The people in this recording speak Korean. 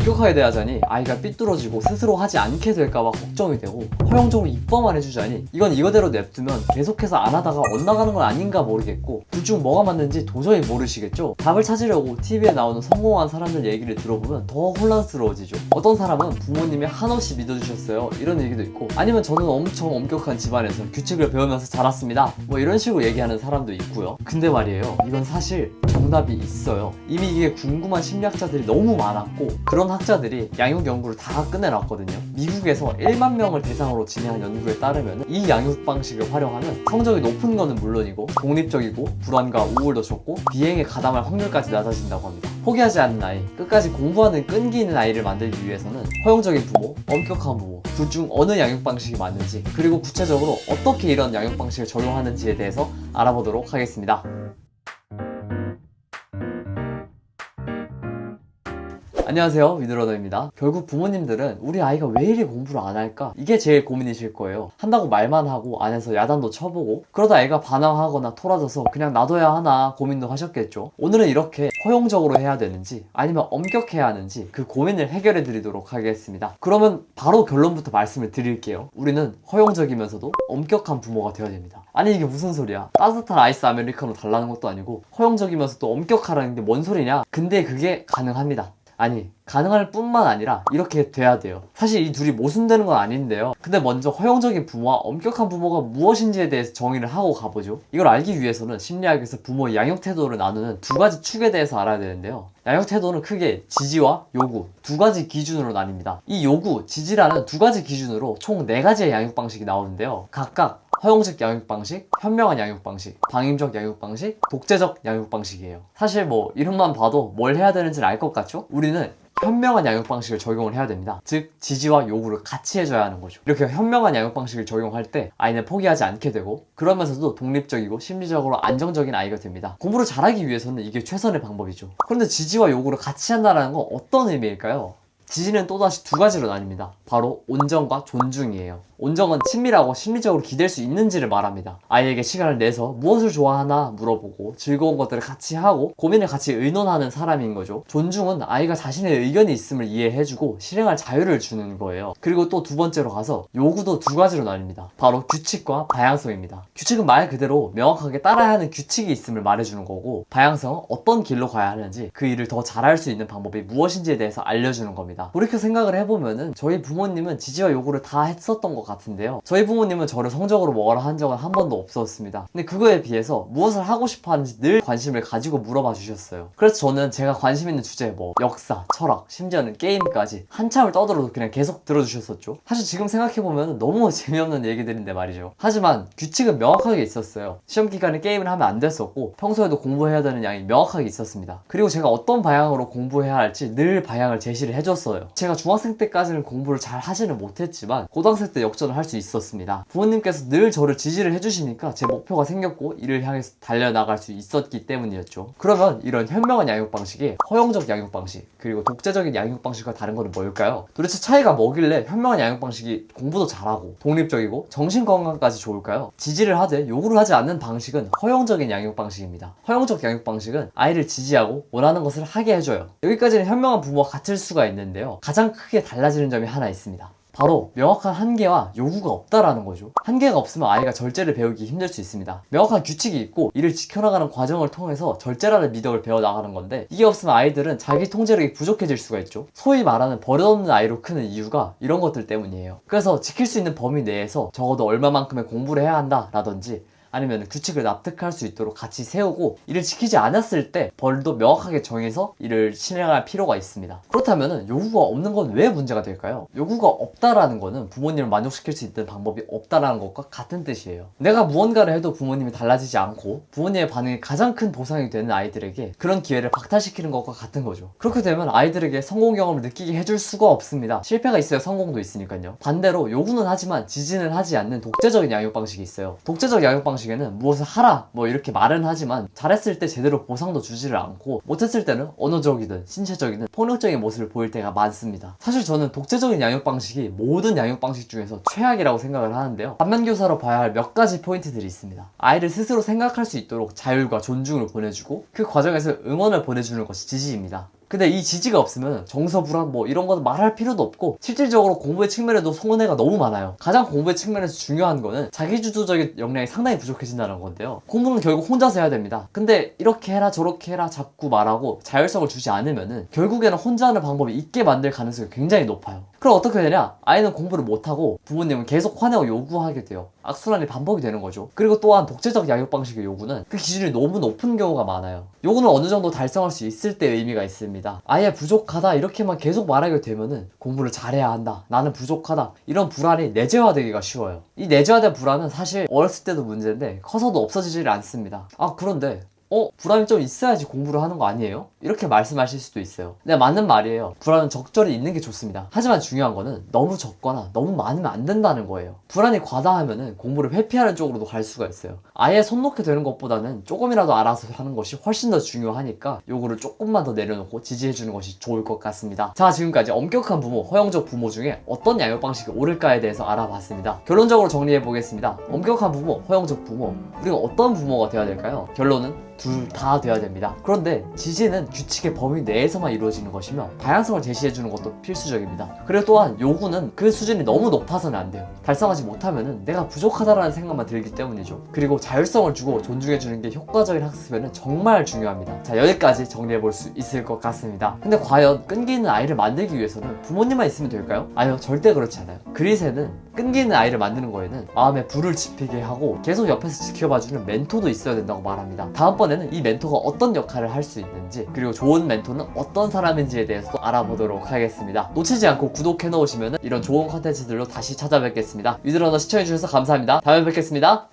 엄격하게 대하자니 아이가 삐뚤어지고 스스로 하지 않게 될까봐 걱정이 되고, 허용적으로 입법만 해주자니 이건 이거대로 냅두면 계속해서 안 하다가 엇나가는 건 아닌가 모르겠고, 둘 중 뭐가 맞는지 도저히 모르시겠죠? 답을 찾으려고 TV에 나오는 성공한 사람들 얘기를 들어보면 더 혼란스러워지죠. 어떤 사람은 부모님이 한없이 믿어주셨어요 이런 얘기도 있고, 아니면 저는 엄청 엄격한 집안에서 규칙을 배우면서 자랐습니다 뭐 이런 식으로 얘기하는 사람도 있고요. 근데 말이에요, 이건 사실 정답이 있어요. 이미 이게 궁금한 심리학자들이 너무 많았고, 그런 학자들이 양육 연구를 다 끝내놨거든요. 미국에서 1만 명을 대상으로 진행한 연구에 따르면 이 양육 방식을 활용하면 성적이 높은 거는 물론이고 독립적이고 불안과 우울도 적고 비행에 가담할 확률까지 낮아진다고 합니다. 포기하지 않는 아이, 끝까지 공부하는 끈기 있는 아이를 만들기 위해서는 허용적인 부모, 엄격한 부모, 둘 중 어느 양육 방식이 맞는지, 그리고 구체적으로 어떻게 이런 양육 방식을 적용하는지에 대해서 알아보도록 하겠습니다. 안녕하세요, 위드러너입니다. 결국 부모님들은 우리 아이가 왜 이리 공부를 안 할까? 이게 제일 고민이실 거예요. 한다고 말만 하고 안에서 야단도 쳐보고, 그러다 애가 반항하거나 토라져서 그냥 놔둬야 하나 고민도 하셨겠죠. 오늘은 이렇게 허용적으로 해야 되는지 아니면 엄격해야 하는지 그 고민을 해결해 드리도록 하겠습니다. 그러면 바로 결론부터 말씀을 드릴게요. 우리는 허용적이면서도 엄격한 부모가 되어야 됩니다. 아니 이게 무슨 소리야? 따뜻한 아이스 아메리카노 달라는 것도 아니고 허용적이면서도 엄격하라는 게 뭔 소리냐? 근데 그게 가능합니다. 아니, 가능할 뿐만 아니라 이렇게 돼야 돼요. 사실 이 둘이 모순되는 건 아닌데요. 근데 먼저 허용적인 부모와 엄격한 부모가 무엇인지에 대해서 정의를 하고 가보죠. 이걸 알기 위해서는 심리학에서 부모의 양육 태도를 나누는 두 가지 축에 대해서 알아야 되는데요. 양육 태도는 크게 지지와 요구 두 가지 기준으로 나뉩니다. 이 요구, 지지라는 두 가지 기준으로 총 4가지의 양육 방식이 나오는데요. 각각 허용적 양육 방식, 현명한 양육 방식, 방임적 양육 방식, 독재적 양육 방식이에요. 사실 뭐 이름만 봐도 뭘 해야 되는지는 알 것 같죠? 우리는 현명한 양육 방식을 적용을 해야 됩니다. 즉 지지와 요구를 같이 해줘야 하는 거죠. 이렇게 현명한 양육 방식을 적용할 때 아이는 포기하지 않게 되고, 그러면서도 독립적이고 심리적으로 안정적인 아이가 됩니다. 공부를 잘하기 위해서는 이게 최선의 방법이죠. 그런데 지지와 요구를 같이 한다는 건 어떤 의미일까요? 지지는 또다시 두 가지로 나뉩니다. 바로 온정과 존중이에요. 온정은 친밀하고 심리적으로 기댈 수 있는지를 말합니다. 아이에게 시간을 내서 무엇을 좋아하나 물어보고 즐거운 것들을 같이 하고 고민을 같이 의논하는 사람인 거죠. 존중은 아이가 자신의 의견이 있음을 이해해주고 실행할 자유를 주는 거예요. 그리고 또 두 번째로 가서 요구도 두 가지로 나뉩니다. 바로 규칙과 다양성입니다. 규칙은 말 그대로 명확하게 따라야 하는 규칙이 있음을 말해주는 거고, 다양성은 어떤 길로 가야 하는지, 그 일을 더 잘할 수 있는 방법이 무엇인지에 대해서 알려주는 겁니다. 돌이켜 생각을 해보면은 저희 부모님은 지지와 요구를 다 했었던 것 같은데요. 저희 부모님은 저를 성적으로 먹어라 한 적은 한 번도 없었습니다. 근데 그거에 비해서 무엇을 하고 싶어 하는지 늘 관심을 가지고 물어봐 주셨어요. 그래서 저는 제가 관심 있는 주제 역사, 철학, 심지어는 게임까지 한참을 떠들어도 그냥 계속 들어주셨었죠. 사실 지금 생각해보면 너무 재미없는 얘기들인데 말이죠. 하지만 규칙은 명확하게 있었어요. 시험 기간에 게임을 하면 안 됐었고, 평소에도 공부해야 되는 양이 명확하게 있었습니다. 그리고 제가 어떤 방향으로 공부해야 할지 늘 방향을 제시를 해줬어요. 제가 중학생 때까지는 공부를 잘 하지는 못했지만 고등학생 때 역전을 할 수 있었습니다. 부모님께서 늘 저를 지지를 해주시니까 제 목표가 생겼고 이를 향해서 달려나갈 수 있었기 때문이었죠. 그러면 이런 현명한 양육 방식이 허용적 양육 방식 그리고 독재적인 양육 방식과 다른 거는 뭘까요? 도대체 차이가 뭐길래 현명한 양육 방식이 공부도 잘하고 독립적이고 정신건강까지 좋을까요? 지지를 하되 요구를 하지 않는 방식은 허용적인 양육 방식입니다. 허용적 양육 방식은 아이를 지지하고 원하는 것을 하게 해줘요. 여기까지는 현명한 부모와 같을 수가 있는데요. 가장 크게 달라지는 점이 하나 있습니다. 바로 명확한 한계와 요구가 없다라는 거죠. 한계가 없으면 아이가 절제를 배우기 힘들 수 있습니다. 명확한 규칙이 있고 이를 지켜나가는 과정을 통해서 절제라는 미덕을 배워나가는 건데, 이게 없으면 아이들은 자기 통제력이 부족해질 수가 있죠. 소위 말하는 버릇없는 아이로 크는 이유가 이런 것들 때문이에요. 그래서 지킬 수 있는 범위 내에서 적어도 얼마만큼의 공부를 해야 한다 라든지, 아니면 규칙을 납득할 수 있도록 같이 세우고, 이를 지키지 않았을 때 벌도 명확하게 정해서 이를 실행할 필요가 있습니다. 그렇다면 요구가 없는 건 왜 문제가 될까요? 요구가 없다라는 거는 부모님을 만족시킬 수 있는 방법이 없다라는 것과 같은 뜻이에요. 내가 무언가를 해도 부모님이 달라지지 않고 부모님의 반응이 가장 큰 보상이 되는 아이들에게 그런 기회를 박탈시키는 것과 같은 거죠. 그렇게 되면 아이들에게 성공 경험을 느끼게 해줄 수가 없습니다. 실패가 있어야 성공도 있으니까요. 반대로 요구는 하지만 지지는 하지 않는 독재적인 양육 방식이 있어요. 독재적 양육 방식 에는 무엇을 하라 이렇게 말은 하지만 잘했을 때 제대로 보상도 주지를 않고, 못했을 때는 언어적이든 신체적이든 폭력적인 모습을 보일 때가 많습니다. 사실 저는 독재적인 양육 방식이 모든 양육 방식 중에서 최악이라고 생각을 하는데요. 반면교사로 봐야 할 몇 가지 포인트들이 있습니다. 아이를 스스로 생각할 수 있도록 자율과 존중을 보내주고, 그 과정에서 응원을 보내주는 것이 지지입니다. 근데 이 지지가 없으면 정서 불안 뭐 이런 거는 말할 필요도 없고 실질적으로 공부의 측면에도 손해가 너무 많아요. 가장 공부의 측면에서 중요한 거는 자기주도적인 역량이 상당히 부족해진다는 건데요. 공부는 결국 혼자서 해야 됩니다. 근데 이렇게 해라 저렇게 해라 자꾸 말하고 자율성을 주지 않으면은 결국에는 혼자 하는 방법이 있게 만들 가능성이 굉장히 높아요. 그럼 어떻게 되냐? 아이는 공부를 못하고 부모님은 계속 화내고 요구하게 돼요. 악순환이 반복이 되는 거죠. 그리고 또한 독재적 양육 방식의 요구는 그 기준이 너무 높은 경우가 많아요. 요구는 어느 정도 달성할 수 있을 때 의미가 있습니다. 아예 부족하다 이렇게만 계속 말하게 되면은 공부를 잘해야 한다, 나는 부족하다, 이런 불안이 내재화되기가 쉬워요. 이 내재화된 불안은 사실 어렸을 때도 문제인데 커서도 없어지질 않습니다. 그런데 불안이 좀 있어야지 공부를 하는 거 아니에요? 이렇게 말씀하실 수도 있어요. 네, 맞는 말이에요. 불안은 적절히 있는 게 좋습니다. 하지만 중요한 거는 너무 적거나 너무 많으면 안 된다는 거예요. 불안이 과다하면은 공부를 회피하는 쪽으로도 갈 수가 있어요. 아예 손 놓게 되는 것보다는 조금이라도 알아서 하는 것이 훨씬 더 중요하니까 요거를 조금만 더 내려놓고 지지해주는 것이 좋을 것 같습니다. 자, 지금까지 엄격한 부모, 허용적 부모 중에 어떤 양육 방식이 옳을까에 대해서 알아봤습니다. 결론적으로 정리해 보겠습니다. 엄격한 부모, 허용적 부모, 우리가 어떤 부모가 되어야 될까요? 결론은 둘 다 돼야 됩니다. 그런데 지지는 규칙의 범위 내에서만 이루어지는 것이며 다양성을 제시해주는 것도 필수적입니다. 그리고 또한 요구는 그 수준이 너무 높아서는 안 돼요. 달성하지 못하면은 내가 부족하다라는 생각만 들기 때문이죠. 그리고 자율성을 주고 존중해주는 게 효과적인 학습에는 정말 중요합니다. 자, 여기까지 정리해볼 수 있을 것 같습니다. 근데 과연 끈기 있는 아이를 만들기 위해서는 부모님만 있으면 될까요? 아니요, 절대 그렇지 않아요. 그릿에는 끈기 있는 아이를 만드는 거에는 마음에 불을 지피게 하고 계속 옆에서 지켜봐주는 멘토도 있어야 된다고 말합니다. 다음번에는 이 멘토가 어떤 역할을 할 수 있는지, 그리고 좋은 멘토는 어떤 사람인지에 대해서도 알아보도록 하겠습니다. 놓치지 않고 구독해 놓으시면 이런 좋은 컨텐츠들로 다시 찾아뵙겠습니다. 위드러너 시청해주셔서 감사합니다. 다음에 뵙겠습니다.